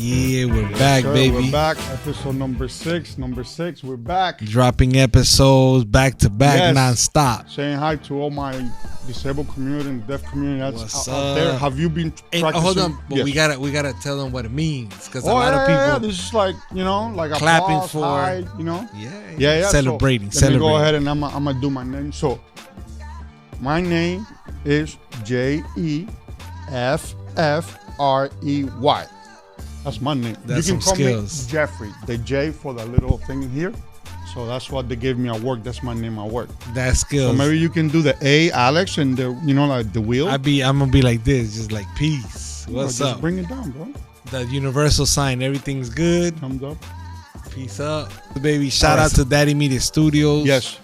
Yeah, we're back, Sure, baby. We're back. Episode number six. We're back. Dropping episodes back to back, Yes. non-stop. Saying hi to all my disabled community and deaf community that's What's out there. up? Have you been And, practicing? hold on, but Yes. we gotta tell them what it means because a Oh, lot yeah, of people. yeah. This is like, like Clapping applause, for- hi, Yeah. Celebrating. So, let me go ahead and I'm gonna do my name. So, my name is Jeffrey. That's my name. That's you can some call skills. me Jeffrey. The J for the little thing here. So that's what they gave me at work. That's my name at work. That's So skills. maybe you can do the A, Alex, and the like the wheel. I'm gonna be like this, just like peace. What's just up? Bring it down, bro. The universal sign. Everything's good. Thumbs up. Peace up, baby. Shout All out right. to Daddy Media Studios. Yes.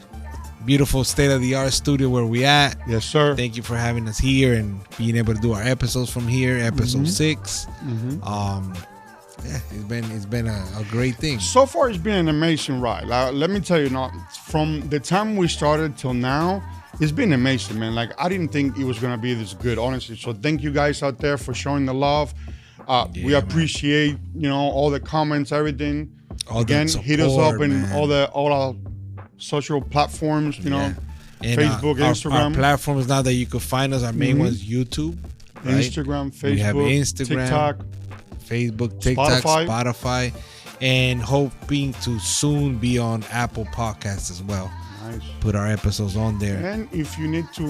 Beautiful state-of-the-art studio where we at. Yes, sir. Thank you for having us here and being able to do our episodes from here. Episode 6. Yeah, it's been a great thing. So far, it's been an amazing ride. Let me tell you, from the time we started till now, it's been amazing, man. Like, I didn't think it was gonna be this good, honestly. So thank you guys out there for showing the love. We man. appreciate, all the comments, everything. All the Again, hit us support, up in man. all our social platforms. Yeah. And, Facebook, our Instagram. platforms now that you could find us. Our main one's YouTube, right? Instagram, Facebook, We have Instagram, TikTok. Facebook, TikTok, Spotify. Spotify, and hoping to soon be on Apple Podcasts as well. Nice. Put our episodes on there. And if you need to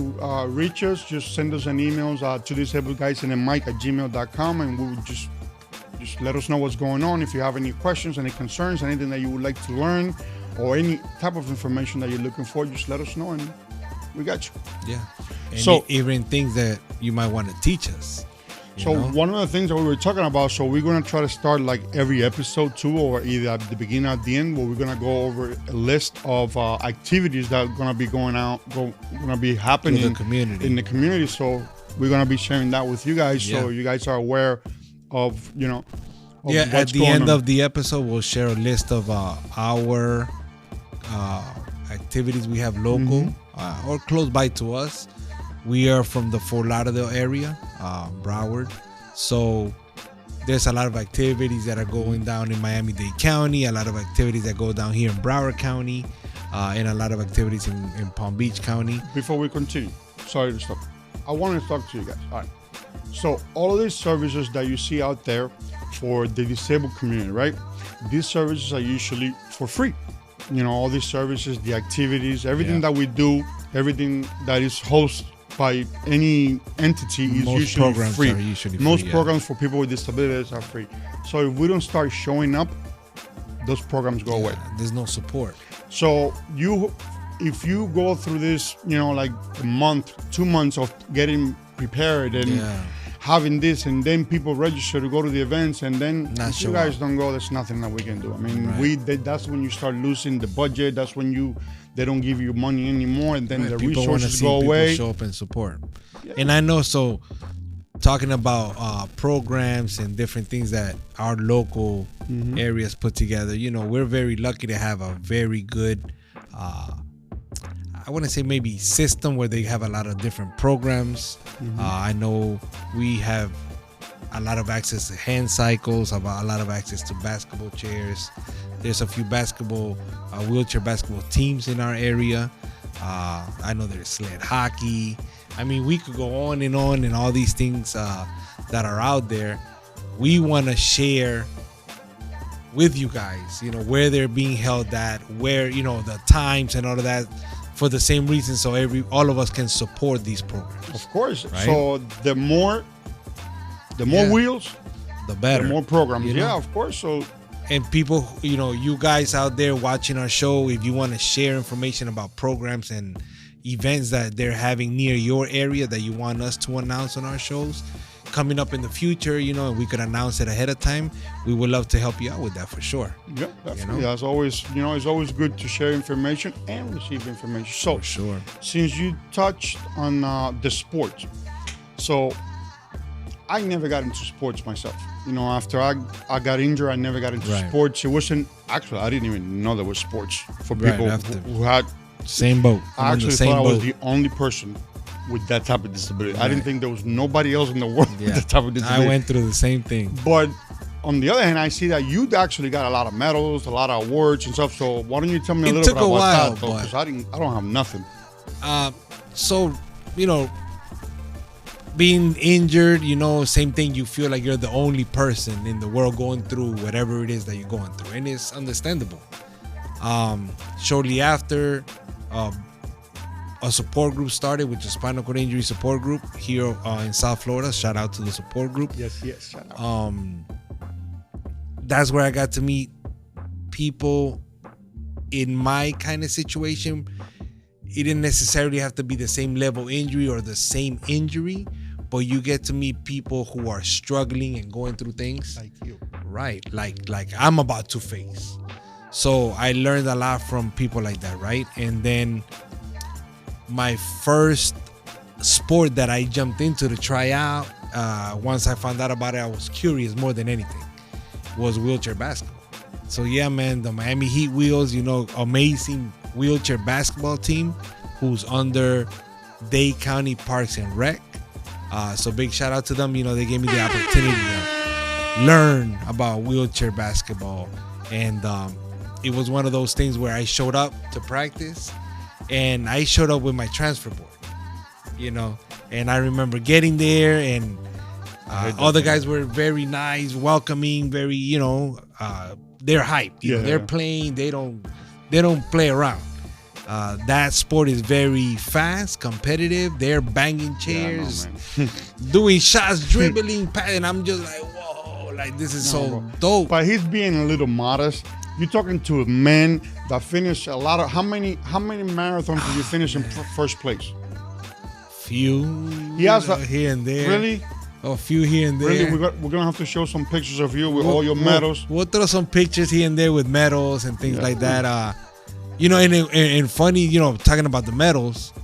reach us, just send us an email to disabledguysandamic@gmail.com, and we will just let us know what's going on. If you have any questions, any concerns, anything that you would like to learn, or any type of information that you're looking for, just let us know, and we got you. Yeah. And So- even things that you might want to teach us. you So know? one of the things that we were talking about, so we're gonna try to start like every episode too, or either at the beginning or at the end, where we're gonna go over a list of activities that are gonna be gonna be happening In the community. in the community. So we're gonna be sharing that with you guys, so Yeah. you guys are aware of of Yeah, what's at the going end on. of the episode, we'll share a list of our activities we have local or close by to us. We are from the Fort Lauderdale area, Broward. So there's a lot of activities that are going down in Miami-Dade County, a lot of activities that go down here in Broward County, and a lot of activities in Palm Beach County. Before we continue, sorry to stop. I want to talk to you guys. All right. So all of these services that you see out there for the disabled community, right? These services are usually for free. All these services, the activities, everything Yeah. that we do, everything that is hosted by any entity is Most usually programs free. are usually Most free, yeah. programs for people with disabilities are free. So if we don't start showing up, those programs go away. There's no support. So if you go through this, like a month, 2 months of getting prepared and Yeah. having this, and then people register to go to the events, and then Not if you show guys up. don't go, there's nothing that we can do. I mean, Right. that's when you start losing the budget. That's when they don't give you money anymore, and then Right, the people wanna resources see go people away. show up and support. And I know, so talking about programs and different things that our local Mm-hmm. areas put together, we're very lucky to have a very good I want to say maybe system where they have a lot of different programs. I know we have a lot of access to hand cycles, a lot of access to basketball chairs. There's a few wheelchair basketball teams in our area. I know there's sled hockey. I mean, we could go on and all these things that are out there. We want to share with you guys, where they're being held at, where, the times and all of that, for the same reason, so all of us can support these programs. Of course. Right? So the more Yeah. wheels, The the better. more programs. You know? Yeah, of course. So And people, you guys out there watching our show, if you want to share information about programs and events that they're having near your area that you want us to announce on our shows coming up in the future, and we could announce it ahead of time, we would love to help you out with that for sure. yeah, definitely. As always, it's always good to share information and receive information. So For sure. since you touched on the sports, so I never got into sports myself. After I got injured, I never got into Right. sports. It wasn't actually. I didn't even know there was sports for Right, people after. who had. Same boat. I I'm in actually the same thought I was boat. the only person with that type of disability. I didn't Right. think there was nobody else in the world with Yeah. that type of disability. I went through the same thing. But on the other hand, I see that you actually got a lot of medals, a lot of awards and stuff. So why don't you tell me a It little took bit a about while, that, though? but- Because I don't have nothing. So, you know, being injured, you know, same thing. You feel like you're the only person in the world going through whatever it is that you're going through, and it's understandable. Shortly after, a support group started, which is spinal cord injury support group here in South Florida. Shout out to the support group. Yes. Shout out. That's where I got to meet people in my kind of situation. It didn't necessarily have to be the same level injury or the same injury, but you get to meet people who are struggling and going through things. Like you. Right. Like I'm about to face. So I learned a lot from people like that, right? And then my first sport that I jumped into to try out, once I found out about it, I was curious more than anything, was wheelchair basketball. So yeah, man, the Miami Heat Wheels, you know, amazing wheelchair basketball team who's under Dade County Parks and Rec. So big shout out to them. You know, they gave me the opportunity to learn about wheelchair basketball. And it was one of those things where I showed up to practice and I showed up with my transfer board, you know, and I remember getting there and all the guys were very nice, welcoming, very, you know, they're hyped. You know, they're playing. They don't play around. That sport is very fast, competitive. They're banging chairs, doing shots, dribbling, and I'm just like, whoa, like this is so dope. But he's being a little modest. You're talking to a man that finished a lot of. How many marathons did you finish in first place? Few. He has here and there. Really? A few here and there. Really, we're gonna have to show some pictures of you with all your medals. We'll throw some pictures here and there with medals and things like that. You know, and funny, you know, talking about the medals.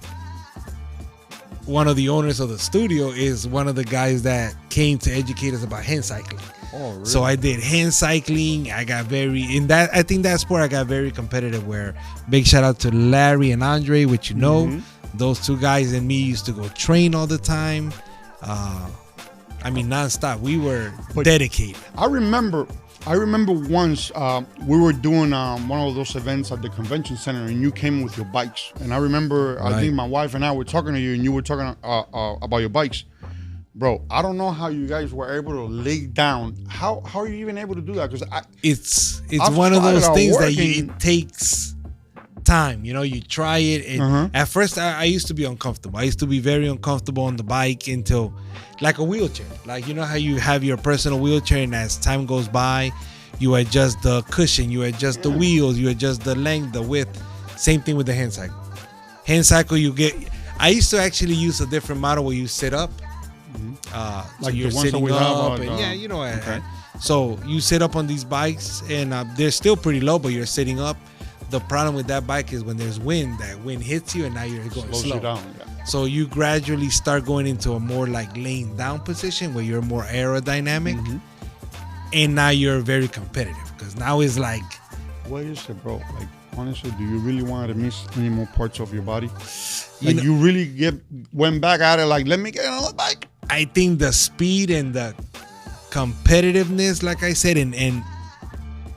One of the owners of the studio is one of the guys that came to educate us about hand cycling. Oh, really? So I did hand cycling. I got I think that sport I got very competitive, where big shout out to Larry and Andre, which you know, those two guys and me used to go train all the time. I mean, nonstop. We were dedicated. I remember once we were doing one of those events at the convention center, and you came with your bikes. And I remember, I think my wife and I were talking to you, and you were talking about your bikes. Bro, I don't know how you guys were able to lay down. How are you even able to do that? Because it's one of those things that it takes time. You know, you try it, and at first I used to be uncomfortable. I used to be very uncomfortable on the bike until, like a wheelchair. Like, you know how you have your personal wheelchair, and as time goes by, you adjust the cushion, you adjust the wheels, you adjust the length, the width. Same thing with the hand cycle. Hand cycle, I used to actually use a different model where you sit up. So like you're the ones sitting that we up, have, and yeah, you know. So you sit up on these bikes, and they're still pretty low, but you're sitting up. The problem with that bike is when there's wind, that wind hits you, and now you're going slows slow. You down, yeah. So you gradually start going into a more like laying down position where you're more aerodynamic, and now you're very competitive, because now it's like, what is it, bro? Like, honestly, do you really want to miss any more parts of your body? Like, you really went back at it, like, let me get another bike? I think the speed and the competitiveness, like I said, and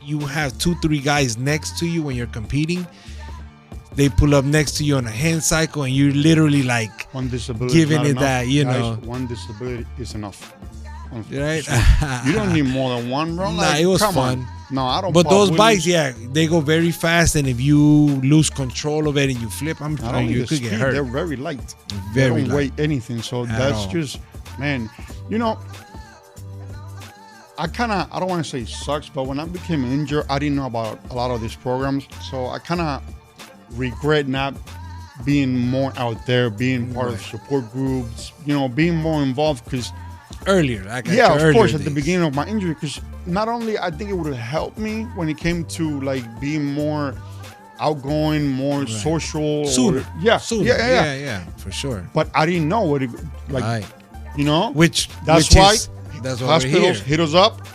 you have 2-3 guys next to you when you're competing. They pull up next to you on a hand cycle, and you're literally like one disability giving it enough. that, you Guys, know. One disability is enough. Right? You don't need more than one, bro. Like, it was come fun. On. No, I don't. But those bikes, they go very fast, and if you lose control of it and you flip, I'm telling you, you could get hurt. They're very light. Very they don't light. weigh anything. So that's just, man. You know, I don't want to say it sucks, but when I became injured, I didn't know about a lot of these programs. So I kind of regret not being more out there, being part of support groups, you know, being more involved, because earlier, of course, at the beginning of my injury, because not only I think it would have helped me when it came to like being more outgoing, more social. Sooner. Yeah, for sure. But I didn't know what it, like, you know, that's why hospitals hit us up.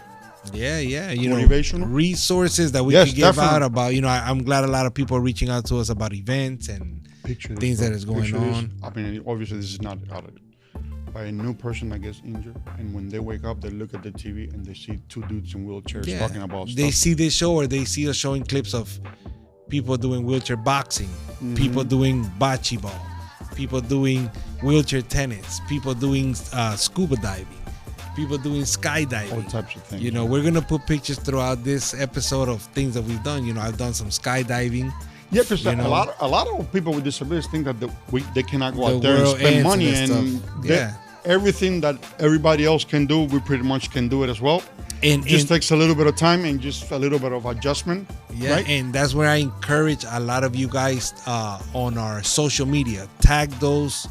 Yeah, you motivational know, resources that we could give out about, you know, I'm glad a lot of people are reaching out to us about events and things that is going on. I mean, obviously this is not out of by a new person that gets injured, and when they wake up, they look at the TV and they see two dudes in wheelchairs talking about stuff. They see this show, or they see us showing clips of people doing wheelchair boxing, people doing bocce ball, people doing wheelchair tennis, people doing scuba diving, people doing skydiving, all types of things. You know, we're gonna put pictures throughout this episode of things that we've done. You know, I've done some skydiving. Yeah, because a lot of people with disabilities think that they cannot go out there and spend money, and everything that everybody else can do, we pretty much can do it as well. And just takes a little bit of time and just a little bit of adjustment. Yeah, right? And that's where I encourage a lot of you guys on our social media, tag those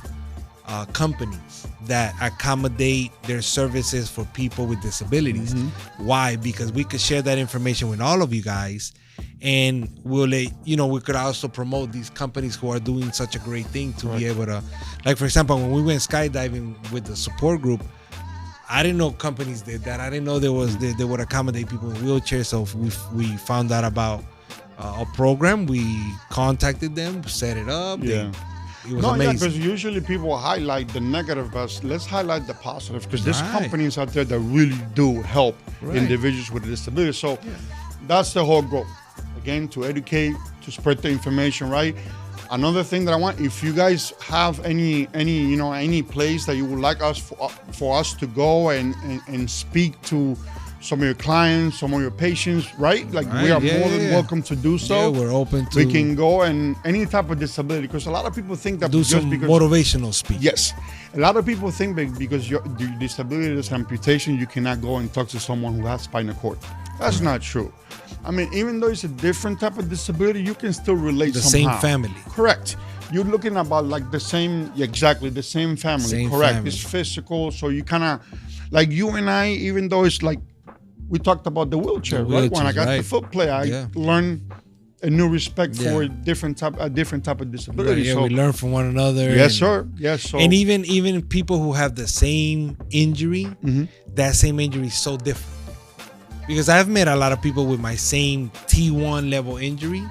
companies that accommodate their services for people with disabilities. Why? Because we could share that information with all of you guys, and we could also promote these companies who are doing such a great thing to be able to, like, for example, when we went skydiving with the support group, I didn't know companies did that. I didn't know they would accommodate people in wheelchairs. So we found out about a program. We contacted them, set it up. Yeah. It was amazing. Because usually people highlight the negative, but let's highlight the positive, because there's companies out there that really do help individuals with disabilities. So that's the whole goal. Again, to educate, to spread the information, right? Another thing that I want, if you guys have any place that you would like us for us to go and speak to some of your clients, some of your patients, right? Like we are more than welcome to do so. Yeah, we're open to. We can go and any type of disability, because a lot of people think that do some motivational speech. Yes, a lot of people think that because your disability is amputation, you cannot go and talk to someone who has spinal cord. That's not true. I mean, even though it's a different type of disability, you can still relate the somehow. same family. Correct. You're looking about like the same, exactly the same family. Same correct. Family. It's physical, so you kind of, like you and I, even though it's like, we talked about the wheelchair, right? When I got the foot play, I learned a new respect for a different type of disability. Yeah, so we learn from one another. Yes, sir. Yes, so. And even people who have the same injury, that same injury is so different. Because I've met a lot of people with my same T1 level injury,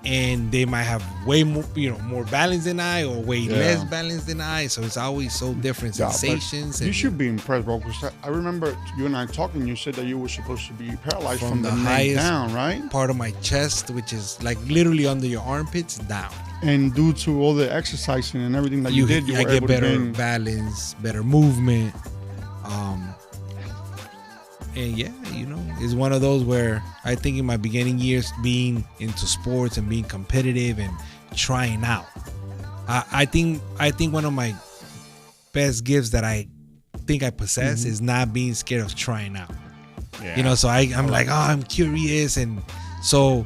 and they might have way more, more balance than I, or way less balance than I. So it's always so different sensations. You should be impressed, bro. Because I remember you and I talking. You said that you were supposed to be paralyzed from the neck down, right? Part of my chest, which is like literally under your armpits, down. And due to all the exercising and everything that you did, you were get able better to gain balance, better movement. And it's one of those where I think in my beginning years, being into sports and being competitive and trying out, I think one of my best gifts that I think I possess is not being scared of trying out. Yeah. So I'm like, I'm curious, and so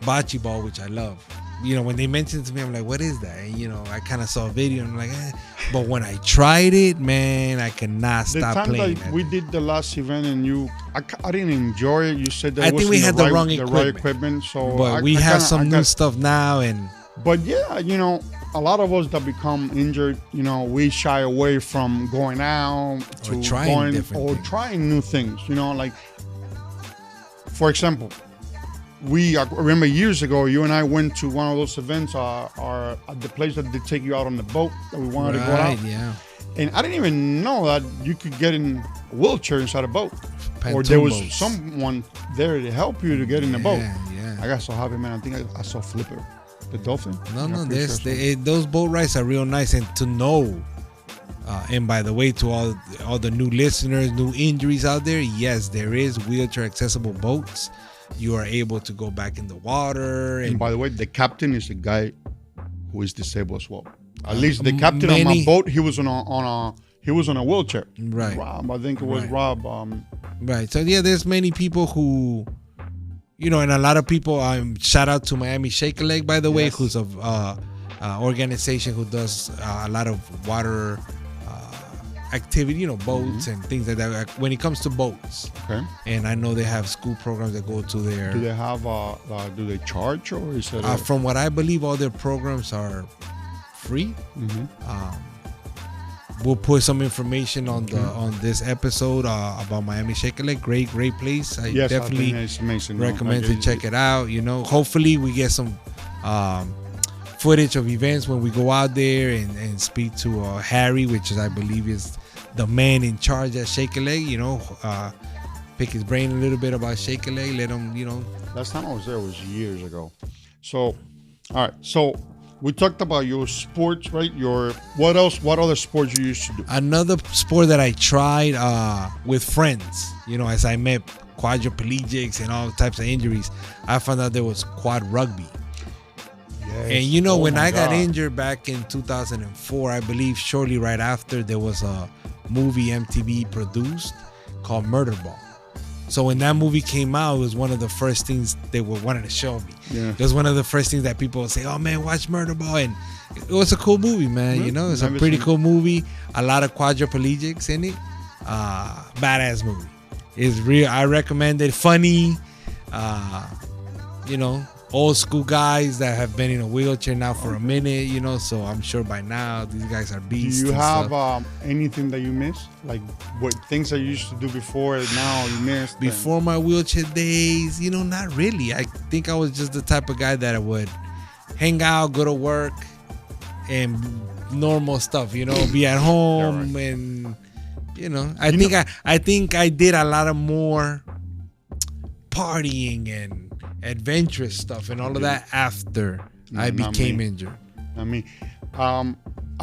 bocce ball, which I love. When they mentioned it to me, I'm like, what is that? And, I kind of saw a video and I'm like, But when I tried it, man, I cannot stop playing. The time that we did the last event and I didn't enjoy it. You said that I think we had the wrong equipment. So but we have some new stuff now. But yeah, a lot of us that become injured, we shy away from going out to trying new things. Like, for example, I remember years ago, you and I went to one of those events at the place that they take you out on the boat that we wanted to go out. Yeah. And I didn't even know that you could get in a wheelchair inside a boat. Or there was someone there to help you to get in the boat. Yeah. I got so happy, man. I think I saw Flipper, the dolphin. No, those boat rides are real nice. And to know, and by the way, to all the new listeners, new injuries out there, yes, there is wheelchair accessible boats. You are able to go back in the water. And by the way, the captain is a guy who is disabled as well. At least the captain on my boat, he was on a wheelchair. Right. Rob, I think it was Rob. Right. So yeah, there's many people who, and a lot of people. Shout out to Miami Shake a Leg, by the way, who's an organization who does a lot of water activity, boats and things like that when it comes to boats. Okay. And I know they have school programs that go to their. Do they have do they charge, or is it from what I believe, all their programs are free. We'll put some information on this episode about Miami Shake a Leg. Great place. I definitely it's amazing. recommend to check it out. Hopefully we get some footage of events when we go out there and speak to Harry, which is, I believe, is the man in charge at Shake a Leg. Pick his brain a little bit about Shake a Leg. Let him, Last time I was there was years ago. So, all right. So we talked about your sports, right? What else? What other sports you used to do? Another sport that I tried with friends, as I met quadriplegics and all types of injuries, I found out there was quad rugby. Yes. And when I got injured back in 2004, I believe shortly right after, there was a movie MTV produced called Murderball. So when that movie came out, it was one of the first things they wanted to show me. Yeah. It was one of the first things that people would say, "Oh man, watch Murderball," and it was a cool movie, man. It's a pretty cool movie. A lot of quadriplegics in it. Badass movie. It's real. I recommend it. Funny. Old school guys that have been in a wheelchair now for a minute, so I'm sure by now these guys are beasts. Do you have anything that you miss? Like what things that you used to do before and now you missed? Before my wheelchair days, not really. I think I was just the type of guy that would hang out, go to work, and normal stuff, be at home. Yeah, right. And I think I did a lot of more partying and adventurous stuff and all of that after I became injured. I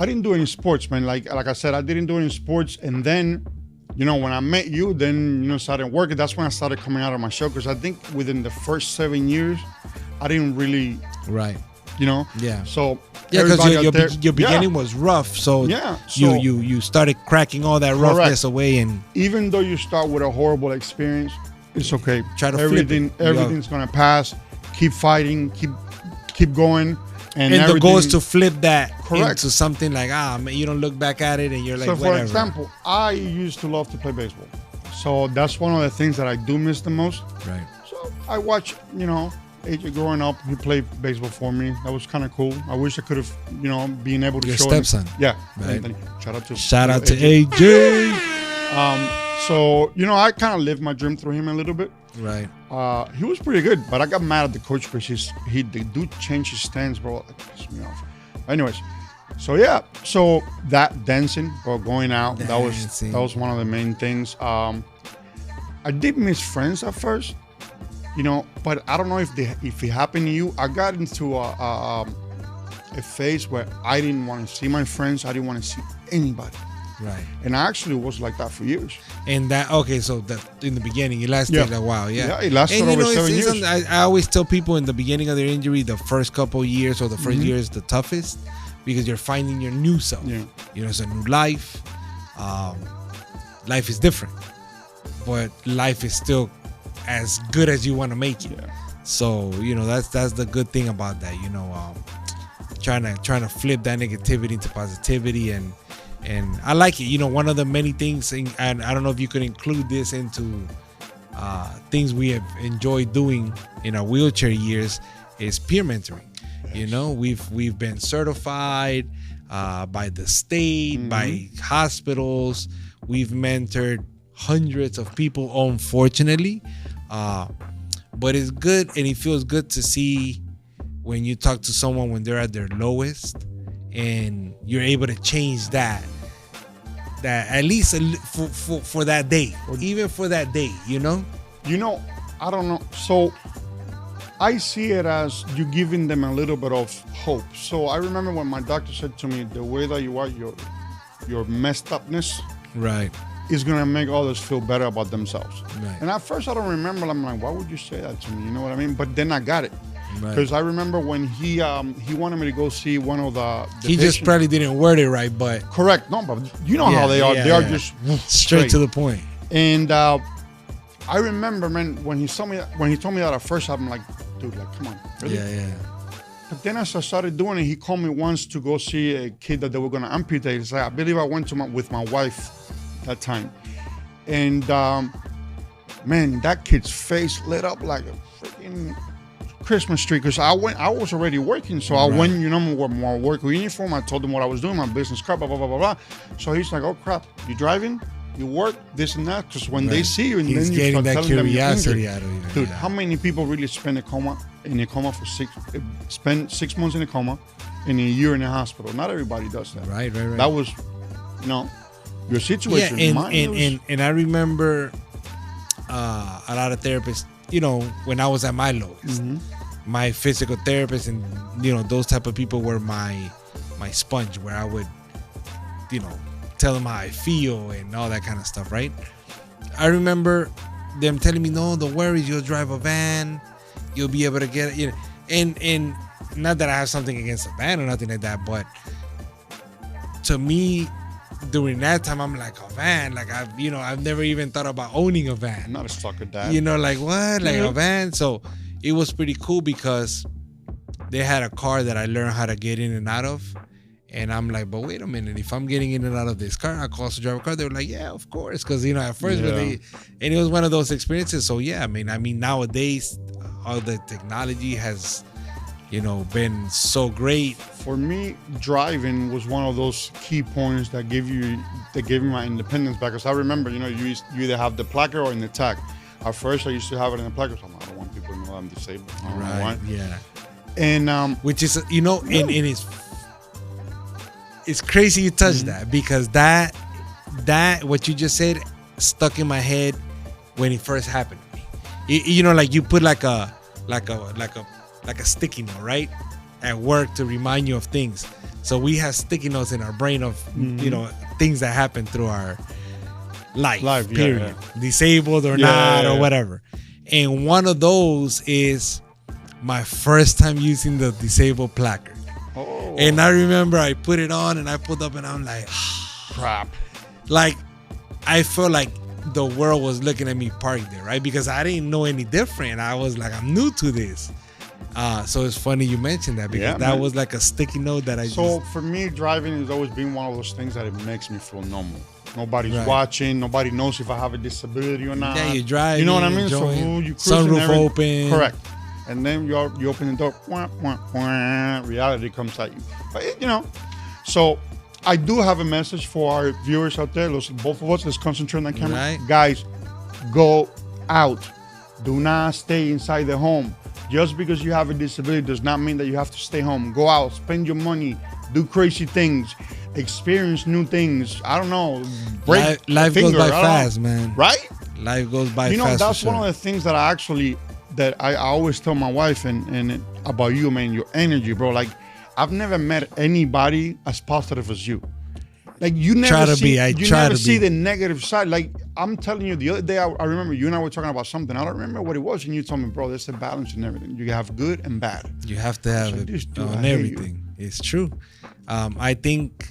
didn't do any sports, man. Like I said, I didn't do any sports, and then when I met you, then started working. That's when I started coming out of my shell, because I think within the first 7 years I didn't really yeah. So because your beginning was rough, so you started cracking all that roughness away. And even though you start with a horrible experience, it's okay. Try to everything's gonna pass. Keep fighting. Keep going. And the goal is to flip that into something like you don't look back at it and you're like, so whatever. For example, I used to love to play baseball, so that's one of the things that I do miss the most. Right. So I watch, AJ growing up, he played baseball for me. That was kind of cool. I wish I could have, been able to your show stepson. Yeah. Right. Anthony. Shout out to AJ. So, I kind of lived my dream through him a little bit. Right. He was pretty good, but I got mad at the coach because the dude changed his stance, bro. It pissed me off. Anyways, so that dancing or going out, that was one of the main things. I did miss friends at first, but I don't know if it happened to you. I got into a phase where I didn't want to see my friends. I didn't want to see anybody. Right. And I actually was like that for years. And so that in the beginning, it lasted a while. Yeah, it lasted over 7 years. I always tell people in the beginning of their injury, the first couple of years or the first year is the toughest, because you're finding your new self. Yeah. It's a new life. Life is different, but life is still as good as you want to make it. Yeah. So, that's the good thing about that, trying to flip that negativity into positivity. And I like it. One of the many things, and I don't know if you could include this into things we have enjoyed doing in our wheelchair years, is peer mentoring. Yes. We've been certified by the state, by hospitals. We've mentored hundreds of people, unfortunately. But it's good, and it feels good to see when you talk to someone when they're at their lowest, and you're able to change that at least for that day, or even for that day, I don't know. So I see it as you giving them a little bit of hope. So I remember when my doctor said to me, the way that you are, your messed upness, right, is gonna make others feel better about themselves. Right. And at first I don't remember. I'm like, why would you say that to me? You know what I mean? But then I got it. Because I remember when he wanted me to go see one of the he just probably didn't word it right, but correct. No, but how they are. They are just straight to the point. And I remember, man, when he told me that at first, I'm like, dude, like, come on, really? Yeah. But then as I started doing it, he called me once to go see a kid that they were gonna amputate. It's like, I believe I went with my wife that time, and man, that kid's face lit up like a freaking Christmas tree, because I was already working, so I went, with my work uniform. I told him what I was doing, my business card, blah blah blah blah blah. So he's like, "Oh crap, you driving?" you work, this and that. Because when they Right. see you and He's then you getting start that telling them you're curiosity injured. out of you. Dude, yeah. how many people really spend in a coma for spend 6 months in a coma and a year in a hospital? Not everybody does that. Right. That was, your situation. Yeah, Mine was- and I remember a lot of therapists, when I was at my lowest, my physical therapist and those type of people were my sponge, where I would tell them how I feel and all that kind of stuff, right? I remember them telling me, no, don't worry, you'll drive a van, you'll be able to get it, and not that I have something against a van or nothing like that, but to me, during that time, I'm like, a van, like I've never even thought about owning a van. I'm not a sucker dad. Like what? Like a van? So it was pretty cool because they had a car that I learned how to get in and out of. And I'm like, but wait a minute, if I'm getting in and out of this car, I can also drive a car. They were like, yeah, of course. Because, at first, and it was one of those experiences. So, yeah, I mean, nowadays, all the technology has, been so great. For me, driving was one of those key points that gave me my independence back. Because I remember, you either have the placard or in the tag. At first, I used to have it in the placard. So I don't want people to know I'm disabled. I don't know why. Yeah. And which is, and it's crazy you touched that, because that what you just said stuck in my head when it first happened to me. Like you put like a sticky note, right, at work to remind you of things. So we have sticky notes in our brain of things that happen through our life period, disabled or not or whatever. And one of those is my first time using the disabled placard. Oh. And I remember I put it on and I pulled up and I'm like, crap. Like, I felt like the world was looking at me parked there, right? Because I didn't know any different. I was like, I'm new to this. So it's funny you mentioned that, because that was like a sticky note that for me, driving has always been one of those things that it makes me feel normal. Nobody's watching. Nobody knows if I have a disability or not. Yeah, you drive. You know what I mean? So you cruising, sunroof open. Correct. And then you open the door. Wah, wah, wah, reality comes at you. But so I do have a message for our viewers out there. Both of us, let's concentrate on that camera. Right. Guys, go out. Do not stay inside the home. Just because you have a disability does not mean that you have to stay home. Go out, spend your money, do crazy things, experience new things. I don't know. Life goes by fast, man. Right? Life goes by fast. That's one of the things that I always tell my wife and about you, man, your energy, bro. Like, I've never met anybody as positive as you. Like, you never see the negative side. Like, I'm telling you, the other day, I remember you and I were talking about something. I don't remember what it was. And you told me, bro, there's a balance in everything. You have good and bad. You have to have it on everything. It's true. I think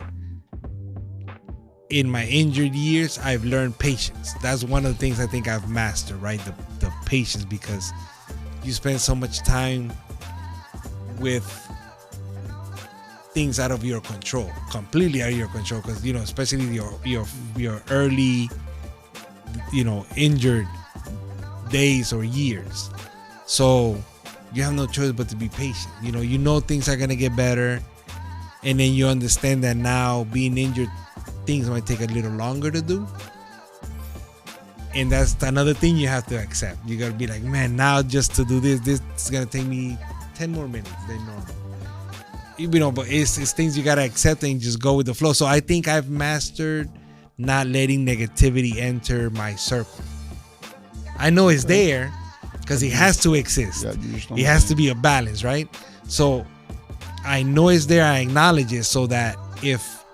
in my injured years, I've learned patience. That's one of the things I think I've mastered, right? The patience, because you spend so much time with things out of your control, completely out of your control, because especially your early injured days or years. So you have no choice but to be patient. Things are gonna get better, and then you understand that now being injured, things might take a little longer to do. And that's another thing you have to accept. You gotta be like, man, now just to do this is gonna take me 10 more minutes than normal. But it's things you gotta accept and just go with the flow. So I think I've mastered not letting negativity enter my circle. I know it's there because it has to exist. It has to be a balance, right? So I know it's there. I acknowledge it, so that if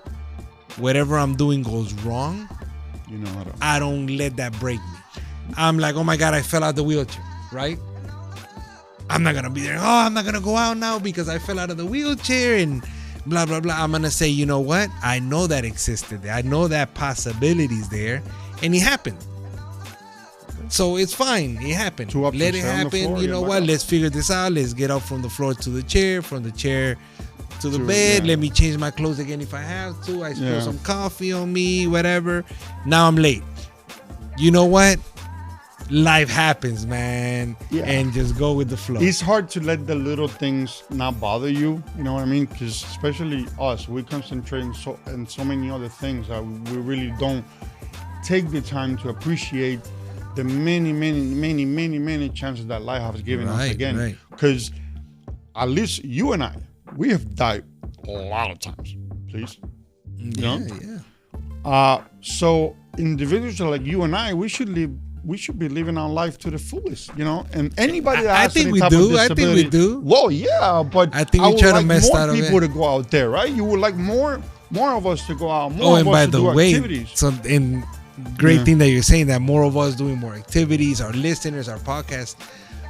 whatever I'm doing goes wrong, I don't let that break me. I'm like, oh my God, I fell out the wheelchair, right? I'm not gonna be there. Oh, I'm not gonna go out now because I fell out of the wheelchair and blah blah blah. I'm gonna say, you know what? I know that existed there. I know that possibility's there, and it happened. So it's fine. It happened. Let it happen. You know what? Let's figure this out. Let's get up from the floor to the chair, from the chair to the bed. Let me change my clothes again if I have to. I spill some coffee on me, whatever. Now I'm late. You know what? Life happens, man. And just go with the flow. It's hard to let the little things not bother you. You know what I mean? Because especially us, we concentrate on so many other things that we really don't take the time to appreciate the many chances that life has given us again. Because at least you and I, we have died a lot of times. Please, so individuals like you and I, we should be living our life to the fullest, And anybody that has any type of disability, I think we do. Well, yeah, but I think we try to mess more people to go out there, right? You would like more of us to go out, more of us to do activities. So great thing that you're saying that more of us doing more activities, our listeners, our podcast.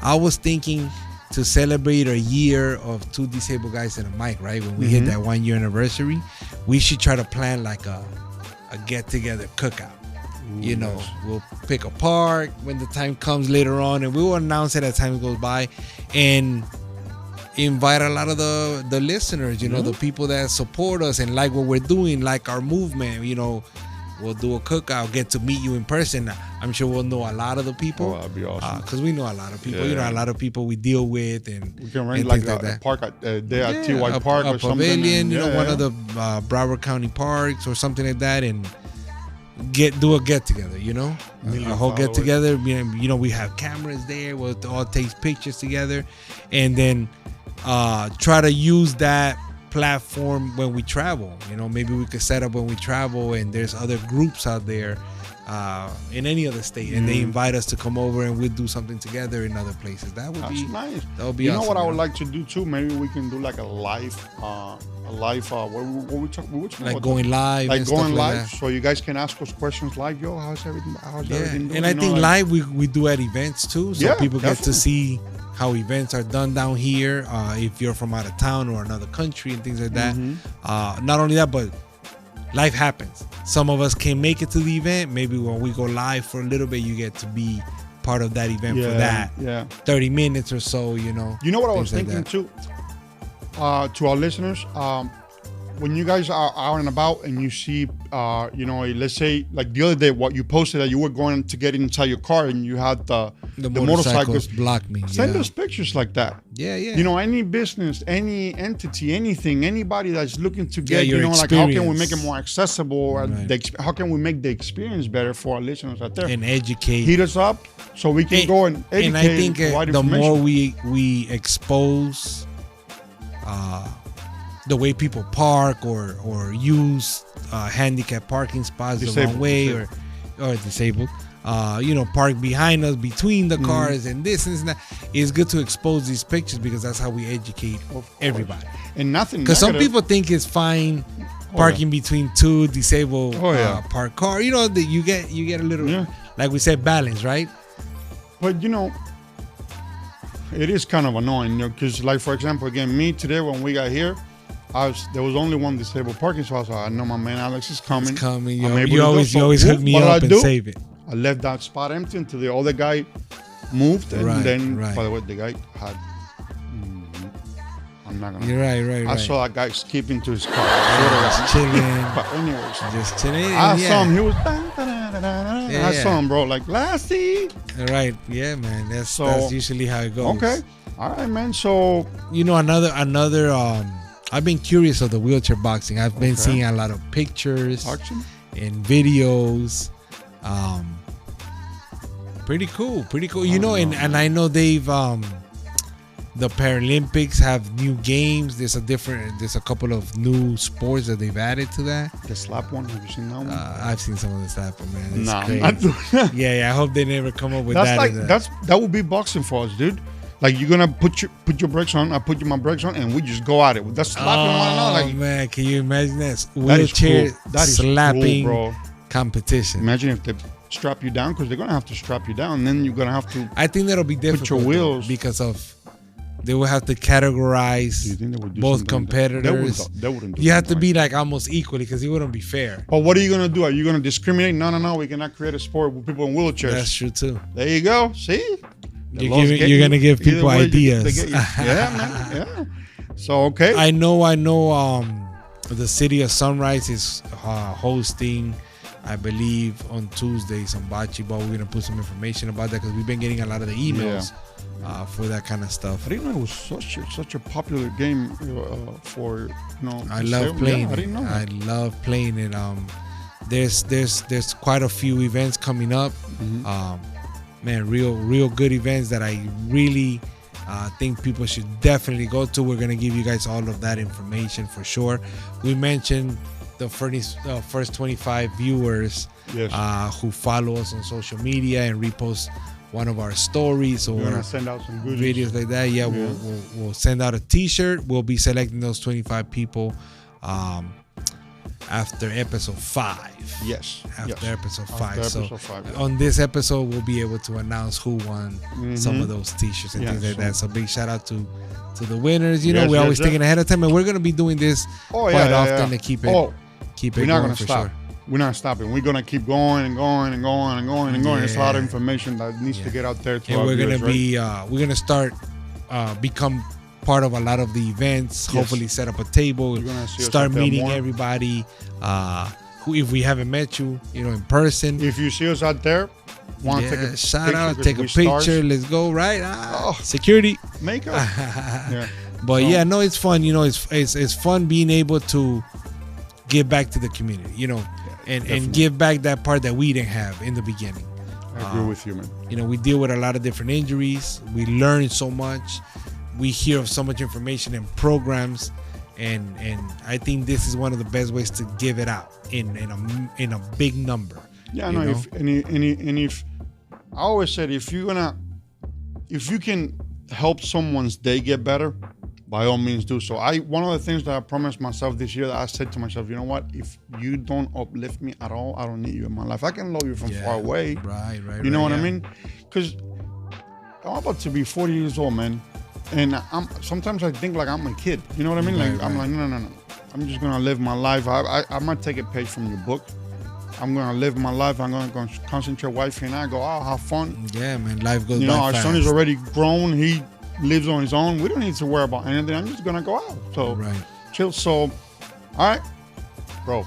I was thinking to celebrate a year of Two Disabled Guys and a Mic, right? When we hit that 1 year anniversary, we should try to plan like a get together cookout. Ooh, we'll pick a park when the time comes later on, and we will announce it as time goes by, and invite a lot of the listeners, the people that support us and like what we're doing, like our movement. We'll do a cookout, get to meet you in person. I'm sure we'll know a lot of the people. Oh, that'd be awesome. Because we know a lot of people. A lot of people we deal with, and we can rent like a park at TY Park or something. Pavilion, one of the Broward County parks or something like that, and do a get together. A whole get together. We have cameras there. We'll all take pictures together, and then try to use that platform when we travel. Maybe we could set up when we travel, and there's other groups out there in any other state, and they invite us to come over, and we'll do something together in other places. That's nice. That would be awesome. What I would like to do too? Maybe we can do like a live what we talking like about going live, like going live, like so you guys can ask us questions like, yo, how's everything doing? And I think live we do at events too, so people get to see how events are done down here, if you're from out of town or another country and things like that. Not only that, but life happens. Some of us can't make it to the event. Maybe when we go live for a little bit, you get to be part of that event for that 30 minutes or so. You know what I was thinking too, to our listeners, when you guys are out and about and you see, let's say like the other day, what you posted that you were going to get inside your car and you had the motorcycles block me. Send us pictures like that. Yeah. Any business, any entity, anything, anybody that's looking to get, like how can we make it more accessible? How can we make the experience better for our listeners out there? And educate. Hit us up so we can go and educate. And I think the more we expose the way people park or use handicapped parking spots the wrong way or disabled, park behind us, between the cars, and this and that. It's good to expose these pictures because that's how we educate everybody. And nothing, because some people think it's fine parking between two disabled parked car. That you get a little, like we said, balance, right? But it is kind of annoying because, like, for example, again, me today when we got here, there was only one disabled parking spot, so I know my man Alex is coming. It's coming. You always hook me up and save it. I left that spot empty until the other guy moved, and then by the way, the guy had. I'm not gonna. You're right. I saw that guy skipping to his car. Just chilling. But anyways, just chilling. I saw him. He was. I saw him, bro. Like Lassie. Right. Yeah, man. That's usually how it goes. Okay. All right, man. So another. I've been curious of the wheelchair boxing. I've been seeing a lot of pictures and videos. Pretty cool. And I know they've the Paralympics have new games. There's a couple of new sports that they've added to that. The slap one, have you seen that one? I've seen some of the slap one, man. It's crazy. I'm not doing that. Yeah. I hope they never come up with that. That would be boxing for us, dude. Like, you're gonna put your brakes on, I put my brakes on, and we just go at it. That's slapping one another. Like, man, can you imagine that? Wheelchair slapping cool, bro. Competition. Imagine if they strap you down, because they're gonna have to strap you down, and then you're gonna have to. I think that'll be difficult. Put your wheels because of. They will have to categorize both competitors. They wouldn't do you have to be like almost equally, because it wouldn't be fair. But what are you gonna do? Are you gonna discriminate? No. We cannot create a sport with people in wheelchairs. That's true too. There you go. See. You're gonna give people ideas. Yeah, man. Yeah. So okay. I know. The city of Sunrise is hosting, I believe, on Tuesday some bocce ball. We're gonna put some information about that because we've been getting a lot of the emails for that kind of stuff. I didn't know it was such a popular game for I love playing. I didn't know. I love playing it. there's quite a few events coming up. Man, real good events that I really think people should definitely go to. We're gonna give you guys all of that information for sure. We mentioned the first 25 viewers who follow us on social media and repost one of our stories or We're gonna send out some goodies. videos like that. Yeah, we'll send out a T-shirt. We'll be selecting those 25 people after episode 5. Yes. After episode 5. After So episode 5, yeah. on this episode, we'll be able to announce who won some of those T-shirts and things like that. So big shout out to the winners. You know, we're always thinking ahead of time, and we're gonna be doing this quite often to keep it. We're not gonna stop. We're not stopping. We're gonna keep going and going and going and going and going. There's a lot of information that needs to get out there to and our we're viewers, gonna be we're gonna start become part of a lot of the events. Hopefully set up a table, You're gonna see us start out there meeting more. everybody who, if we haven't met you, you know, in person. If you see us out there, want to take a shout picture out, 'cause take a we picture, stars, let's go, right? Security. make us. Yeah. But So- yeah, no, it's fun. You know, it's fun being able to give back to the community, you know, and definitely. give back that part that we didn't have in the beginning. I agree with you, man. You know, we deal with a lot of different injuries. We learn so much. We hear of so much information and programs, and I think this is one of the best ways to give it out in a big number. Yeah, you no. know? If I always said if you can help someone's day get better, by all means do so. One of the things that I promised myself this year, that I said to myself, you know what? If you don't uplift me at all, I don't need you in my life. I can love you from far away. Right. You know what I yeah. mean? Because I'm about to be 40 years old, man, and sometimes I think like I'm a kid. You know what I mean? Right, Like I'm like, no. I'm just gonna live my life. I'm gonna take a page from your book. I'm gonna live my life. I'm gonna concentrate. Wife and I go out, have fun. Yeah, man, life goes You by know, our fast. son is already grown. He lives on his own. We don't need to worry about anything. I'm just gonna go out. So Right. chill. So, all right, bro.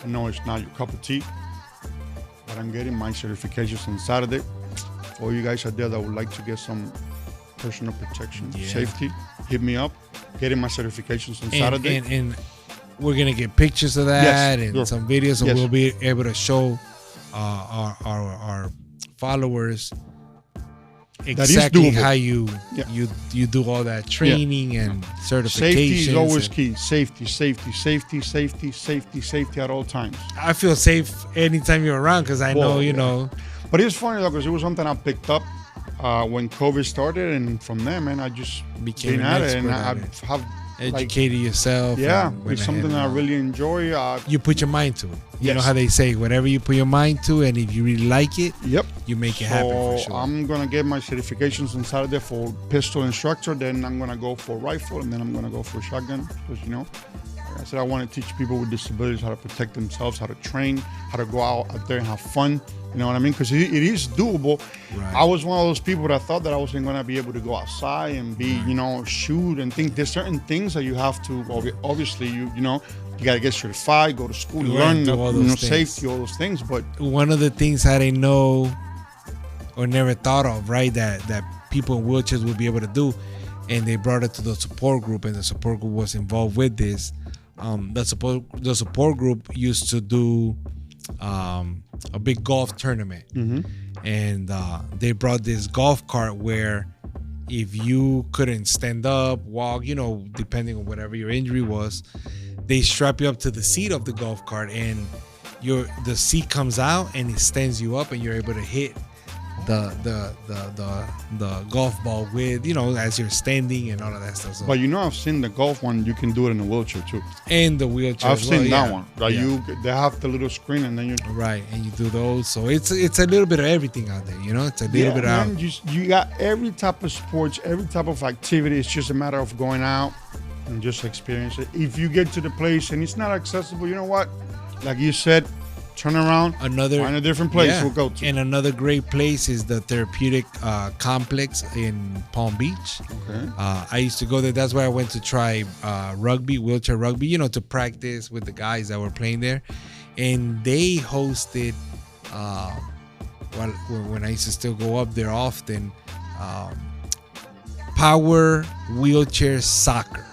I know it's not your cup of tea, but I'm getting my certifications on Saturday. For you guys out there that would like to get some personal protection, safety, hit me up. Getting my certifications on Saturday. And we're gonna get pictures of that and some videos, so we'll be able to show our followers exactly how you do all that training and certifications. Safety is always key. Safety at all times. I feel safe anytime you're around because I know, you know. But it's funny though, because it was something I picked up when COVID started, and from there, man, I just Became been an at it, and expert I at it. have Educated yourself. yeah, and went it's ahead something and I all. really enjoy. You put your mind to it. You know Yes. how they say, whatever you put your mind to, and if you really like it, Yep. you make it happen for sure. I'm gonna get my certifications on Saturday for pistol instructor. Then I'm gonna go for rifle, and then I'm gonna go for shotgun. Because you know, like I said, I want to teach people with disabilities how to protect themselves, how to train, how to go out there and have fun. You know what I mean? Because it is doable. Right. I was one of those people that thought that I wasn't gonna be able to go outside and be, you know, shoot and think. There's certain things that you have to. Obviously, you know. You gotta get certified, go to school, Right, learn, do all those things. safety, all those things. But One of the things I didn't know or never thought of, right, that people in wheelchairs would be able to do, and they brought it to the support group, and the support group was involved with this. The support group used to do a big golf tournament, and they brought this golf cart where if you couldn't stand up, walk, you know, depending on whatever your injury was, they strap you up to the seat of the golf cart, and the seat comes out and it stands you up, and you're able to hit the golf ball with, you know, as you're standing and all of that stuff. So, you know, I've seen the golf one. You can do it in a wheelchair too. and the wheelchair. I've as well, seen that yeah. one. Like Yeah. they have the little screen, and then you. Right, and you do those. So it's a little bit of everything out there, you know. It's a little bit out. man, you got every type of sports, every type of activity. It's just a matter of going out and just experience it. If you get to the place and it's not accessible, you know what? Like you said, turn around, find a different place. Yeah. We'll go to. And another great place is the therapeutic complex in Palm Beach. Okay. I used to go there. That's where I went to try rugby, wheelchair rugby, you know, to practice with the guys that were playing there. And they hosted, when I used to still go up there often, power wheelchair soccer.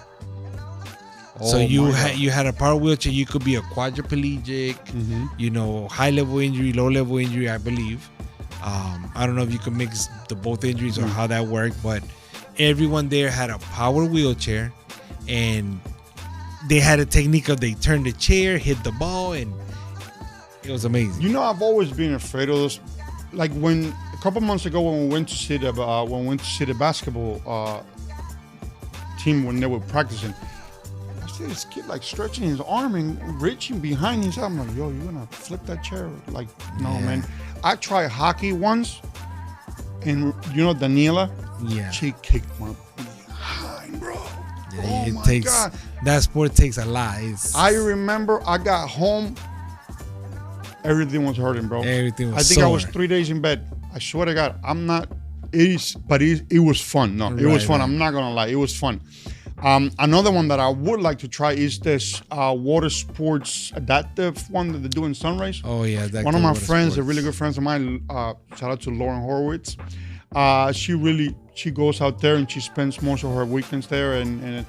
So Oh you my had God. you had a power wheelchair. You could be a quadriplegic, you know, high level injury, low level injury, I believe. I don't know if you could mix the both injuries or how that worked, but everyone there had a power wheelchair, and they had a technique of they turned the chair, hit the ball, and it was amazing. You know, I've always been afraid of this. Like when a couple months ago when we went to see the basketball team when they were practicing, I see this kid like stretching his arm and reaching behind his arm. I'm like, yo, you're gonna flip that chair? Like, no, Yeah. man. I tried hockey once, and you know Daniela, Yeah. she kicked my behind, bro. Oh It my takes God. that sport takes a lot. I remember I got home, everything was hurting, bro. Everything was I think I was sore. 3 days in bed. I swear to God, I'm not. It was fun. No, it was Right, fun. right. I'm not gonna lie, it was fun. Another one that I would like to try is this water sports adaptive one that they do in Sunrise. Oh yeah, that One of my water friends, a sports. really good friends of mine, shout out to Lauren Horowitz. She goes out there and she spends most of her weekends there, and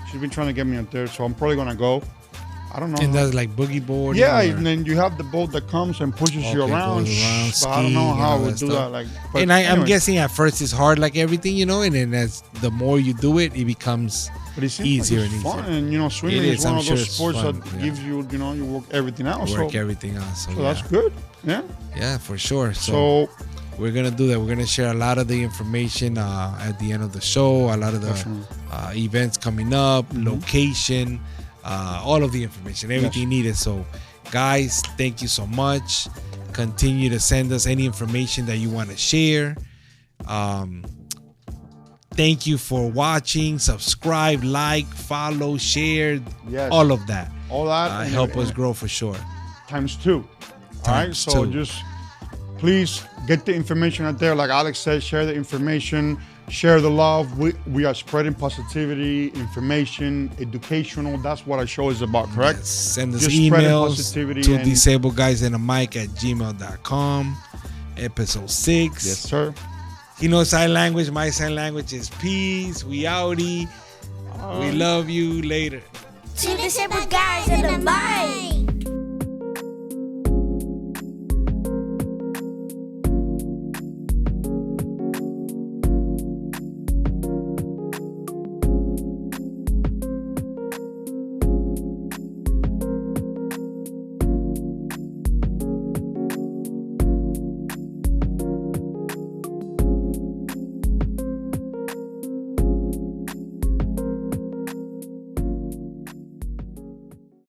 she's been trying to get me out there. So I'm probably gonna go. I don't know. And that's like boogie board. Yeah, and then you have the boat that comes and pushes you Okay, around. goes around, But I don't know skiing, how all I would that do stuff. that. Like, but And I'm anyway, guessing at first it's hard, like everything, you know, and then as the more you do it, it becomes but it seems easier like it's and fun. easier. And you know, swimming It is is, one I'm of sure those it's sports fun, that yeah. gives you, you work everything out. work so everything out. So, so yeah. that's good. Yeah. Yeah, for sure. So, So we're gonna do that. We're gonna share a lot of the information at the end of the show. A lot of the Definitely. events coming up, location, all of the information, everything needed. So, guys, thank you so much. Continue to send us any information that you want to share. Thank you for watching. Subscribe, like, follow, share, Yes. all of that. all that and- Help us and grow for sure. times two. All right. Times So two. just please get the information out there. Like Alex said, share the information, share the love. We are spreading positivity, information, educational. That's what our show is about, correct? Yes. Send us Just spreading emails positivity to and- disabledguysinamike@gmail.com. Episode 6. Yes, sir. He knows sign language. My sign language is peace. We outie. We love you. Later. Two disabled guys in a bike.